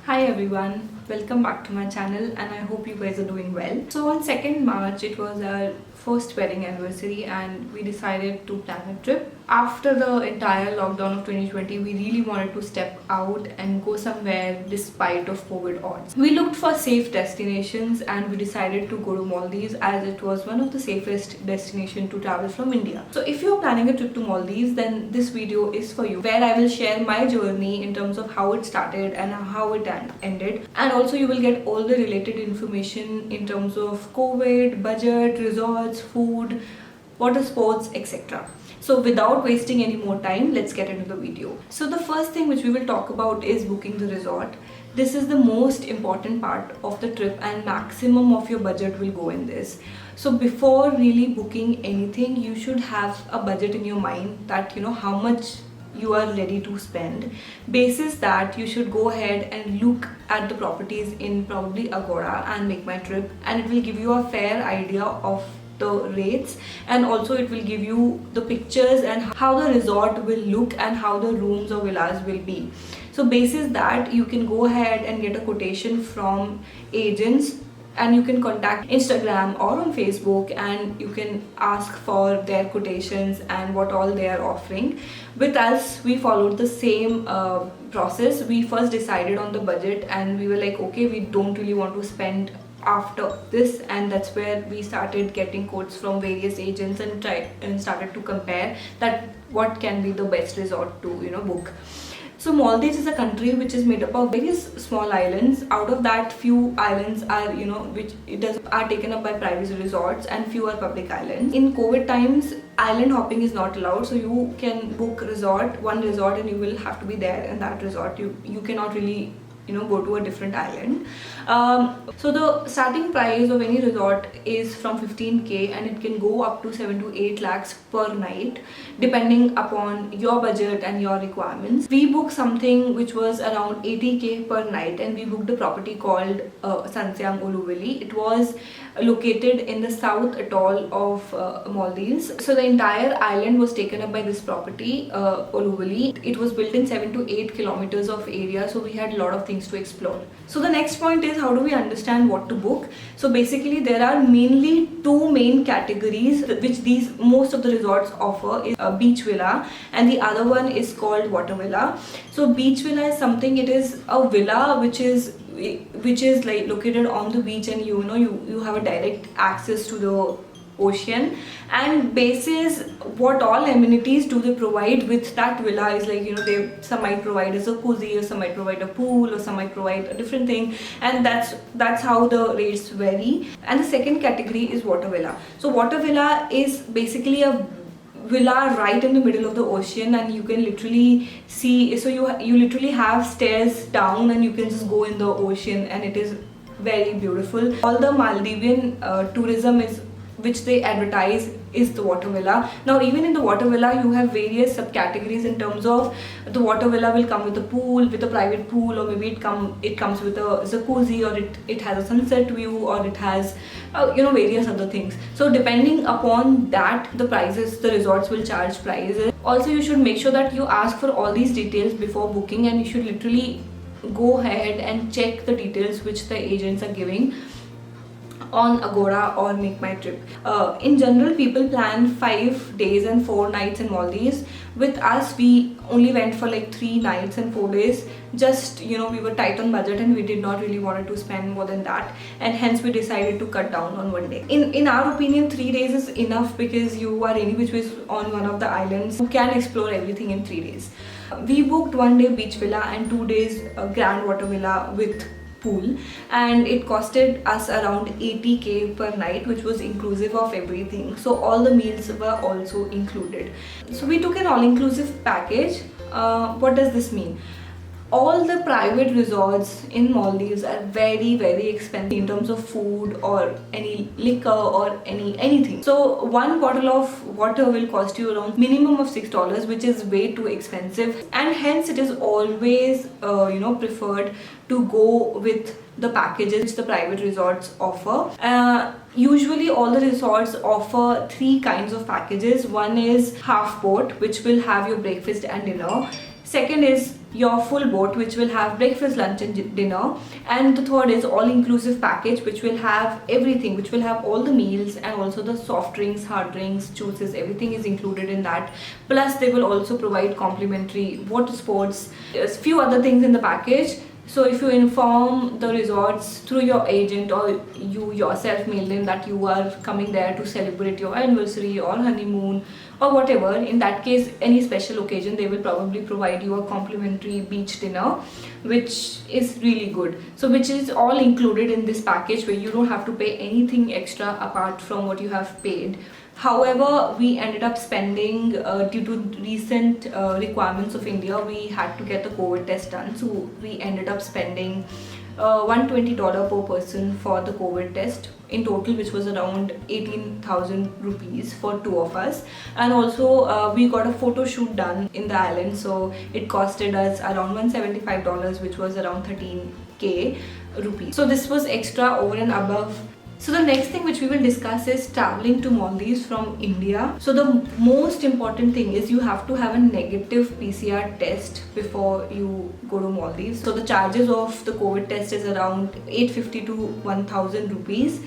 Hi everyone, welcome back to my channel and I hope you guys are doing well. So on 2nd March it was our first wedding anniversary and we decided to plan a trip. After the entire lockdown of 2020, we really wanted to step out and go somewhere despite of COVID odds. We looked for safe destinations and we decided to go to Maldives as it was one of the safest destinations to travel from India. So if you're planning a trip to Maldives, then this video is for you, where I will share my journey in terms of how it started and how it ended, and also you will get all the related information in terms of COVID, budget, resorts, food, water sports, etc. So without wasting any more time, let's get into the video. So the first thing which we will talk about is booking the resort. This is the most important part of the trip and maximum of your budget will go in this. So before really booking anything, you should have a budget in your mind that you know how much you are ready to spend. Basis that, you should go ahead and look at the properties in probably Agora and Make My Trip, and it will give you a fair idea of the rates, and also it will give you the pictures and how the resort will look and how the rooms or villas will be. So basis that, you can go ahead and get a quotation from agents, and you can contact Instagram or on Facebook and you can ask for their quotations and what all they are offering. With us, we followed the same process. We first decided on the budget and we were like, okay, we don't really want to spend after this, and that's where we started getting quotes from various agents and started to compare that what can be the best resort to book. So Maldives is a country which is made up of various small islands. Out of that, few islands are are taken up by private resorts and few are public islands. In COVID times, island hopping is not allowed, so you can book one resort and you will have to be there in that resort. You cannot really go to a different island. So the starting price of any resort is from 15k and it can go up to 7 to 8 lakhs per night depending upon your budget and your requirements. We booked something which was around 80k per night and we booked a property called Sansiang Uluvili. It was located in the south atoll of Maldives. So the entire island was taken up by this property, Uluvili. It was built in 7 to 8 kilometers of area, so we had a lot of things to explore. So the next point is, how do we understand what to book? So basically there are mainly two main categories which most of the resorts offer, is a beach villa and the other one is called water villa. So beach villa is something, it is a villa which is like located on the beach, and you have a direct access to the ocean, and basis what all amenities do they provide with that villa is like some might provide a jacuzzi, or some might provide a pool, or some might provide a different thing, and that's how the rates vary. And the second category is water villa. So water villa is basically a villa right in the middle of the ocean, and you can literally see, so you literally have stairs down and you can just go in the ocean, and it is very beautiful. All the Maldivian tourism is which they advertise is the water villa. Now even in the water villa you have various subcategories in terms of the water villa will come with a pool, with a private pool, or maybe it comes with a jacuzzi, or it has a sunset view, or it has various other things. So depending upon that, the resorts will charge prices. Also you should make sure that you ask for all these details before booking, and you should literally go ahead and check the details which the agents are giving on Agora or Make My Trip. In general, people plan 5 days and 4 nights in Maldives. With us, we only went for like 3 nights and 4 days. Just we were tight on budget and we did not really wanted to spend more than that, and hence we decided to cut down on 1 day. In our opinion, 3 days is enough because you are any which ways on one of the islands. You can explore everything in 3 days. We booked 1 day beach villa and 2 days grand water villa with pool, and it costed us around 80k per night, which was inclusive of everything. So all the meals were also included. So we took an all-inclusive package. What does this mean? All the private resorts in Maldives are very, very expensive in terms of food or any liquor or anything. So one bottle of water will cost you around minimum of $6, which is way too expensive, and hence it is always preferred to go with the packages which the private resorts offer. Usually all the resorts offer 3 kinds of packages. One is half boat, which will have your breakfast and dinner. Second is your full boat, which will have breakfast, lunch and dinner. And the third is all inclusive package, which will have everything, which will have all the meals and also the soft drinks, hard drinks, juices, everything is included in that. Plus they will also provide complimentary water sports. There's few other things in the package. So if you inform the resorts through your agent, or you yourself mail them that you are coming there to celebrate your anniversary or honeymoon or whatever, in that case any special occasion, they will probably provide you a complimentary beach dinner, which is really good. So which is all included in this package, where you don't have to pay anything extra apart from what you have paid. However, we ended up spending, due to recent requirements of India, we had to get the COVID test done. So we ended up spending $120 per person for the COVID test in total, which was around 18,000 rupees for two of us. And also we got a photo shoot done in the island, so it costed us around $175, which was around 13k rupees. So this was extra over and above. So the next thing which we will discuss is traveling to Maldives from India. So the most important thing is you have to have a negative PCR test before you go to Maldives. So the charges of the COVID test is around 850 to 1000 rupees.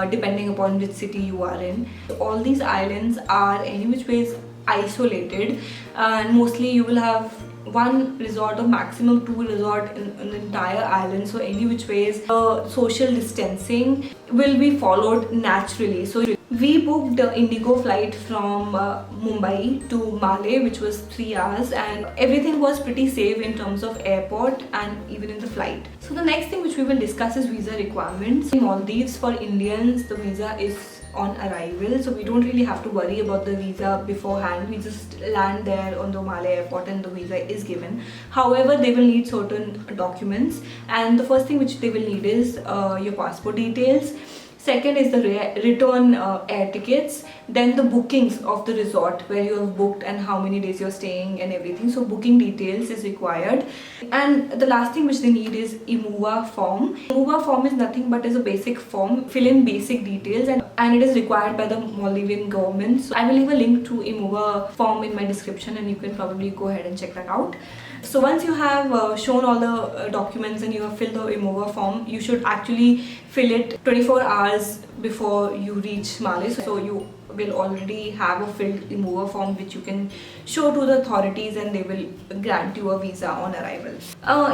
Depending upon which city you are in. All these islands are any which ways isolated, and mostly you will have one resort or maximum two resort in the entire island. So any which ways social distancing will be followed naturally. So we booked the Indigo flight from Mumbai to Malé, which was 3 hours, and everything was pretty safe in terms of airport and even in the flight. So the next thing which we will discuss is visa requirements. In Maldives, for Indians, the visa is on arrival, so we don't really have to worry about the visa beforehand. We just land there on the Malé airport and the visa is given. However, they will need certain documents, and the first thing which they will need is your passport details. Second is the return air tickets, then the bookings of the resort where you have booked and how many days you're staying and everything. So booking details is required. And the last thing which they need is IMUA form. IMUA form is nothing but is a basic form. Fill in basic details, and it is required by the Maldivian government. So I will leave a link to IMUA form in my description, and you can probably go ahead and check that out. So once you have shown all the documents and you have filled the IMUA form, you should actually fill it 24 hours before you reach Malé. So you will already have a filled IMUA form which you can show to the authorities, and they will grant you a visa on arrival.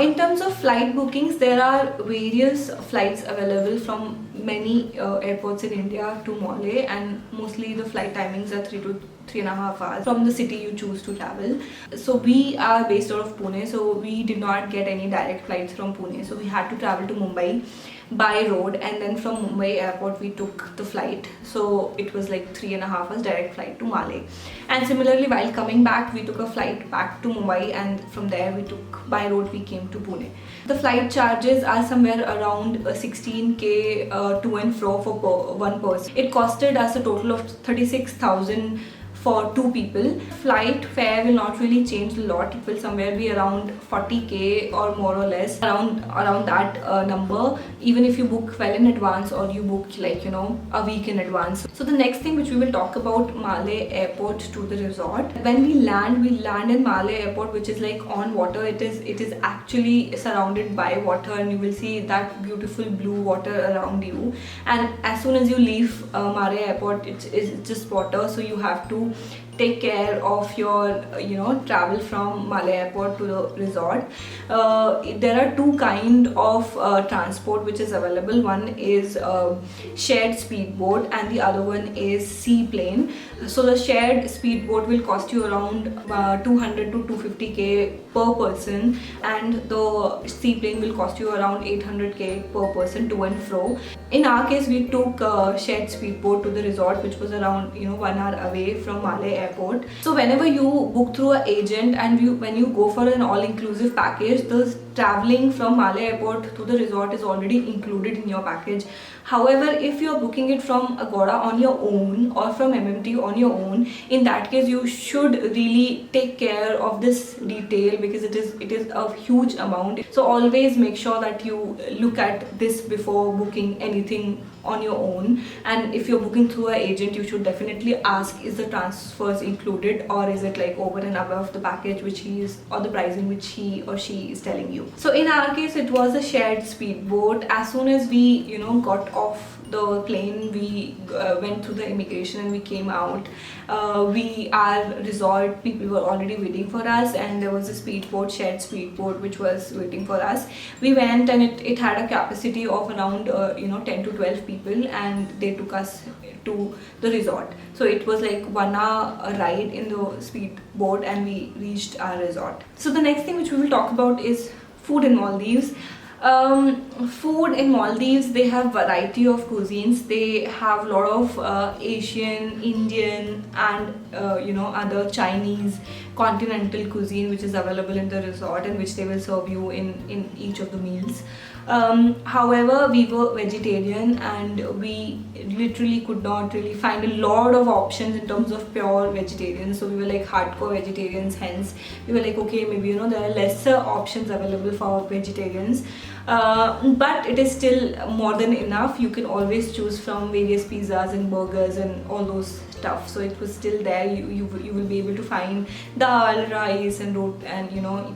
In terms of flight bookings, there are various flights available from many airports in India to Malé, and mostly the flight timings are 3 to 3.5 hours from the city you choose to travel. So we are based out of Pune, so we did not get any direct flights from Pune, so we had to travel to Mumbai by road, and then from Mumbai airport we took the flight. So it was like 3.5 hours direct flight to Malé. And similarly, while coming back, we took a flight back to Mumbai, and from there we took by road, we came to Pune. The flight charges are somewhere around 16k to and fro for one person. It costed us a total of 36,000 for two people. Flight fare will not really change a lot. It will somewhere be around 40k or more or less, around that number, even if you book well in advance or you book like a week in advance. So the next thing which we will talk about, Malé airport to the resort. When we land in Malé airport, which is like on water. It is actually surrounded by water, and you will see that beautiful blue water around you. And as soon as you leave Malé airport, it's just water, so you have to take care of your travel from Malé airport to the resort. There are two kind of transport which is available. One is shared speedboat, and the other one is seaplane. So the shared speedboat will cost you around 200 to 250k per person, and the seaplane will cost you around 800k per person to and fro. In our case, we took shared speedboat to the resort, which was around 1 hour away from Malé airport. So whenever you book through an agent and when you go for an all-inclusive package, the traveling from Malé airport to the resort is already included in your package. However, if you are booking it from Agoda on your own or from MMT on your own, in that case you should really take care of this detail, because it is a huge amount. So always make sure that you look at this before booking anything on your own. And if you're booking through an agent, you should definitely ask, is the transfers included, or is it like over and above the package which he is, or the pricing which he or she is telling you. So in our case, it was a shared speedboat. As soon as we got off the plane, we went through the immigration and we came out. Our resort people were already waiting for us, and there was a speedboat, shared speedboat, which was waiting for us. We went, and it had a capacity of around 10 to 12 people, and they took us to the resort. So it was like 1 hour ride in the speedboat, and we reached our resort. So the next thing which we will talk about is food in Maldives. Food in Maldives, they have variety of cuisines. They have a lot of Asian, Indian, and other Chinese continental cuisine which is available in the resort, and which they will serve you in each of the meals. However, we were vegetarian, and we literally could not really find a lot of options in terms of pure vegetarians. So we were like hardcore vegetarians, hence we were like, okay, maybe there are lesser options available for vegetarians, but it is still more than enough. You can always choose from various pizzas and burgers and all those stuff. So it was still there. You will be able to find dal, rice, and and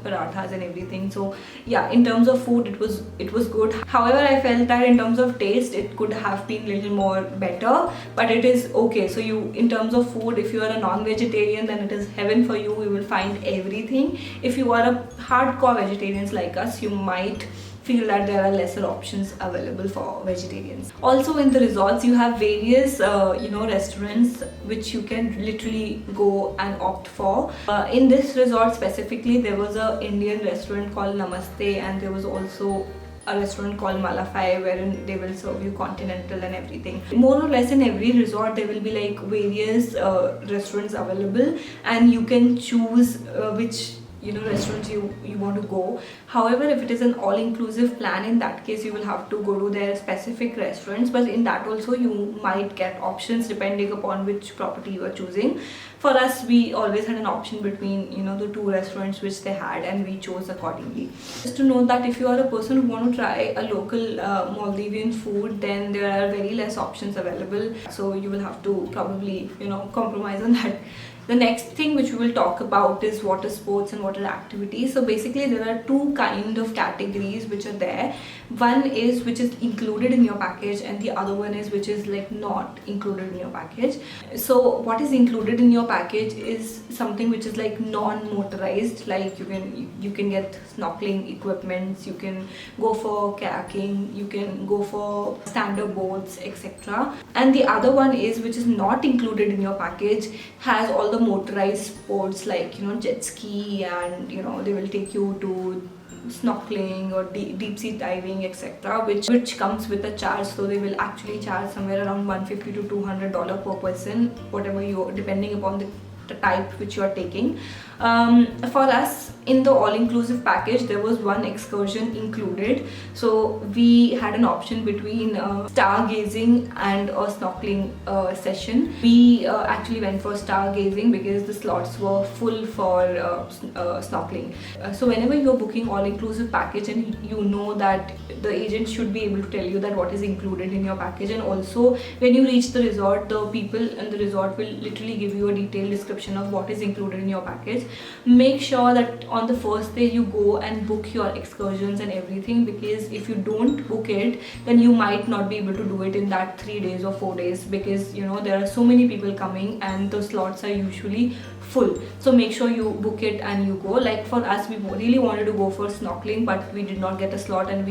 parathas and everything. So yeah, in terms of food, it was good. However, I felt that in terms of taste, it could have been little more better, but it is okay. So in terms of food, if you are a non-vegetarian, then it is heaven for you. You will find everything. If you are a hardcore vegetarians like us, you might feel that there are lesser options available for vegetarians. Also in the resorts, you have various restaurants which you can literally go and opt for. In this resort specifically, there was a Indian restaurant called Namaste, and there was also a restaurant called Malafai, wherein they will serve you continental and everything. More or less in every resort there will be like various restaurants available, and you can choose which restaurants you want to go. However, if it is an all-inclusive plan, in that case you will have to go to their specific restaurants, but in that also you might get options depending upon which property you are choosing. For us, we always had an option between the two restaurants which they had, and we chose accordingly. Just to note that if you are a person who want to try a local Maldivian food, then there are very less options available, so you will have to probably compromise on that. The next thing which we will talk about is water sports and water activities. So basically there are two kind of categories which are there. One is which is included in your package, and the other one is which is like not included in your package. So what is included in your package is something which is like non-motorized, like you can get snorkeling equipments, you can go for kayaking, you can go for stand-up boats, etc. And the other one is which is not included in your package, has all the motorized sports like jet ski, and they will take you to snorkeling or deep sea diving, etc., which comes with a charge. So they will actually charge somewhere around $150 to $200 per person, whatever you, depending upon the type which you are taking. For us, in the all-inclusive package, there was one excursion included. So we had an option between stargazing and a snorkeling session. We actually went for stargazing because the slots were full for snorkeling. So whenever you're booking all-inclusive package, and you know that the agent should be able to tell you that what is included in your package, and also when you reach the resort, the people in the resort will literally give you a detailed description of what is included in your package. Make sure that on the first day you go and book your excursions and everything, because if you don't book it, then you might not be able to do it in that 3 days or 4 days, because there are so many people coming and the slots are usually full. So make sure you book it and you go. Like for us, we really wanted to go for snorkeling, but we did not get a slot, and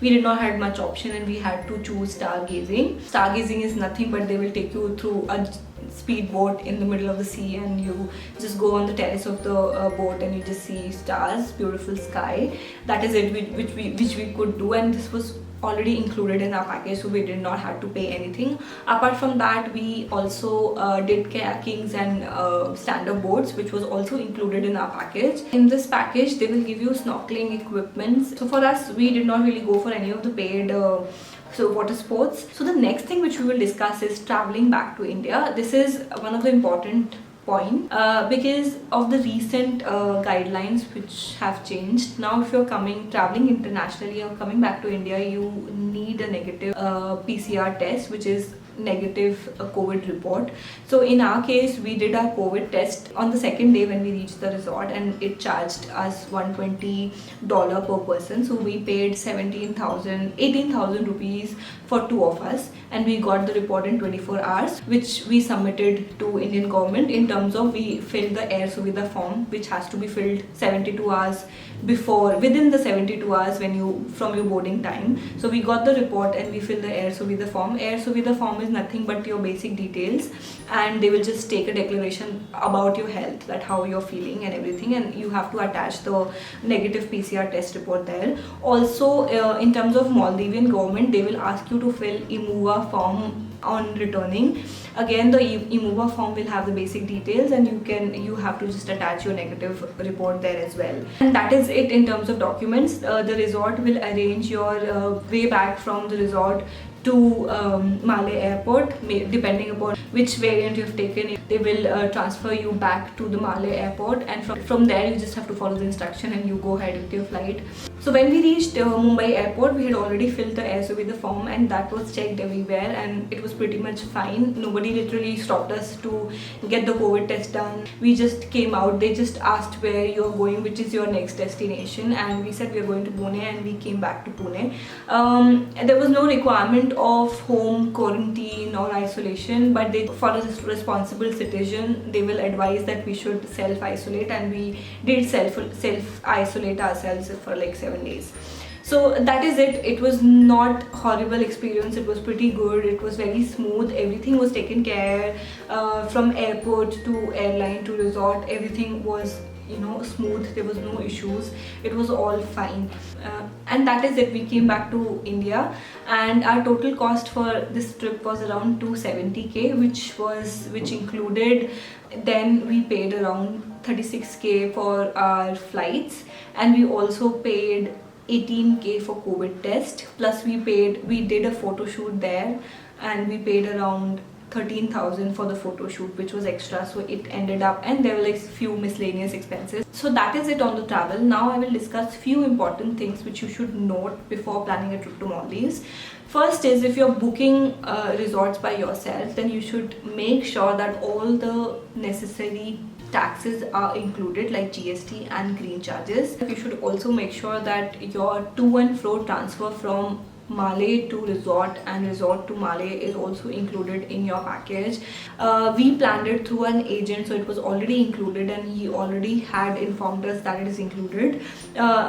we did not have much option, and we had to choose stargazing. Stargazing is nothing but they will take you through a speedboat in the middle of the sea, and you just go on the terrace of the boat and you just see stars, beautiful sky. That is it, which we could do, and this was already included in our package, so we did not have to pay anything. Apart from that, we also did kayakings and stand-up boards, which was also included in our package. In this package, they will give you snorkeling equipment. So for us, we did not really go for any of the paid water sports. So the next thing which we will discuss is traveling back to India. This is one of the important point because of the recent guidelines which have changed. Now if you're traveling internationally or coming back to India, you need a negative PCR test, which is negative COVID report. So in our case, we did our COVID test on the second day when we reached the resort, and it charged us $120 per person. So we paid 18,000 rupees for 2 of us, and we got the report in 24 hours, which we submitted to Indian government. In terms of, we filled the Air Suvidha form, which has to be filled 72 hours within the 72 hours from your boarding time. So we got the report and we filled the Air Suvidha form. Air Suvidha form is nothing but your basic details, and they will just take a declaration about your health, that how you're feeling and everything, and you have to attach the negative PCR test report there. Also, in terms of Maldivian government, they will ask you to fill IMUVA form on returning. Again, the IMUVA form will have the basic details, and you have to just attach your negative report there as well. And that is it in terms of documents. The resort will arrange your way back from the resort to Malé airport, depending upon which variant you've taken. They will transfer you back to the Malé airport, and from there you just have to follow the instruction and you go ahead with your flight. So when we reached Mumbai airport, we had already filled the Air Suvidha form, and that was checked everywhere, and it was pretty much fine. Nobody literally stopped us to get the COVID test done. We just came out. They just asked where you're going, which is your next destination, and we said we're going to Pune, and we came back to Pune. There was no requirement of home quarantine or isolation, but for a responsible citizen, they will advise that we should self-isolate, and we did self-isolate ourselves for like 7 days. So that is it. It was not horrible experience. It was pretty good. It was very smooth. Everything was taken care from airport to airline to resort. Everything was smooth. There was no issues. It was all fine. And that is it. We came back to India, and our total cost for this trip was around 270k, which included, then we paid around 36k for our flights, and we also paid 18k for COVID test, plus we did a photo shoot there, and we paid around 13,000 for the photo shoot, which was extra. So it ended up, and there were like few miscellaneous expenses. So that is it on the travel. Now I will discuss few important things which you should note before planning a trip to Maldives. First is, if you're booking resorts by yourself, then you should make sure that all the necessary taxes are included, like GST and green charges. You should also make sure that your to and fro transfer from Malé to resort and resort to Malé is also included in your package. We planned it through an agent, so it was already included, and he already had informed us that it is included.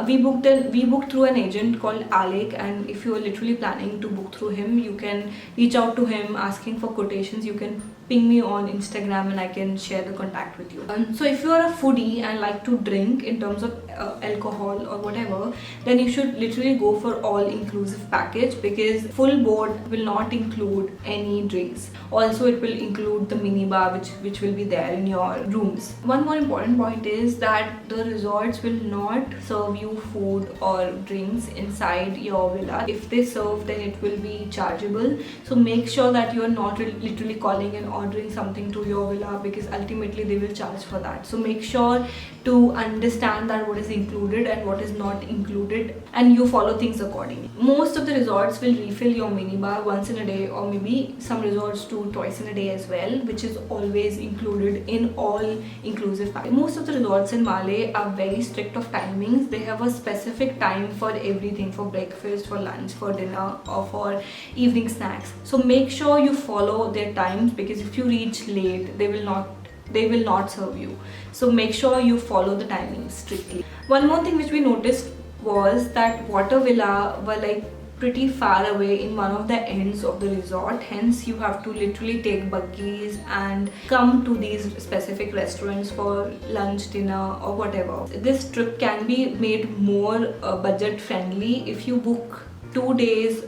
We booked through an agent called Alec, and if you are literally planning to book through him, you can reach out to him asking for quotations. You can ping me on Instagram and I can share the contact with you. So if you are a foodie and like to drink in terms of alcohol or whatever, then you should literally go for all inclusive package, because full board will not include any drinks. Also, it will include the mini bar which will be there in your rooms. One more important point is that the resorts will not serve you food or drinks inside your villa. If they serve, then it will be chargeable. So make sure that you are not literally calling and ordering something to your villa, because ultimately they will charge for that. So make sure to understand that what is included and what is not included, and you follow things accordingly. Most of the resorts will refill your minibar once in a day, or maybe some resorts do twice in a day as well, which is always included in all inclusive package. Most of the resorts in Malé are very strict of timings. They have a specific time for everything, for breakfast, for lunch, for dinner, or for evening snacks. So make sure you follow their times, because if you reach late, they will not serve you. So make sure you follow the timings strictly. One more thing which we noticed was that water villa were like pretty far away in one of the ends of the resort, hence you have to literally take buggies and come to these specific restaurants for lunch, dinner or whatever. This trip can be made more budget friendly if you book 2 days,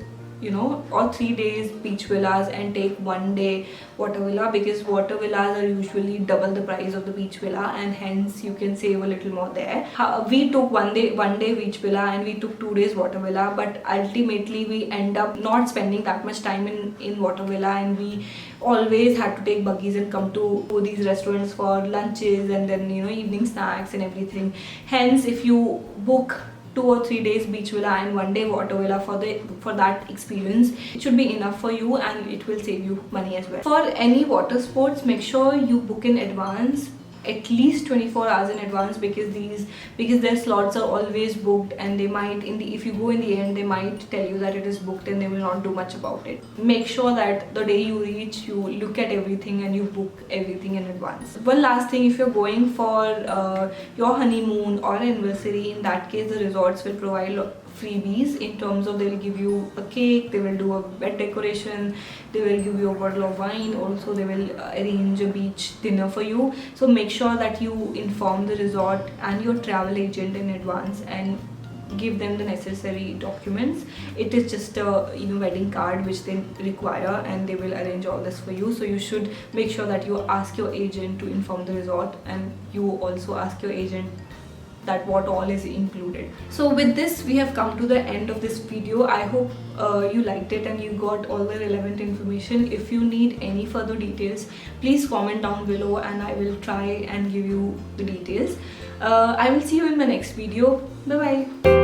or 3 days beach villas and take 1 day water villa, because water villas are usually double the price of the beach villa and hence you can save a little more there. We took one day beach villa and we took 2 days water villa, but ultimately we end up not spending that much time in water villa, and we always had to take buggies and come to these restaurants for lunches and then evening snacks and everything. Hence, if you book 2 or 3 days beach villa and 1 day water villa for that experience, it should be enough for you and it will save you money as well. For any water sports, make sure you book in advance, at least 24 hours in advance, because their slots are always booked, and they might if you go in the end, they might tell you that it is booked and they will not do much about it. Make sure that the day you reach, you look at everything and you book everything in advance. One last thing, if you're going for your honeymoon or anniversary, in that case the resorts will provide freebies in terms of they will give you a cake, they will do a bed decoration, they will give you a bottle of wine, also they will arrange a beach dinner for you. So make sure that you inform the resort and your travel agent in advance and give them the necessary documents. It is just a wedding card which they require, and they will arrange all this for you. So you should make sure that you ask your agent to inform the resort, and you also ask your agent that what all is included. So with this, we have come to the end of this video. I hope you liked it and you got all the relevant information. If you need any further details, please comment down below and I will try and give you the details. I will see you in my next video. Bye bye.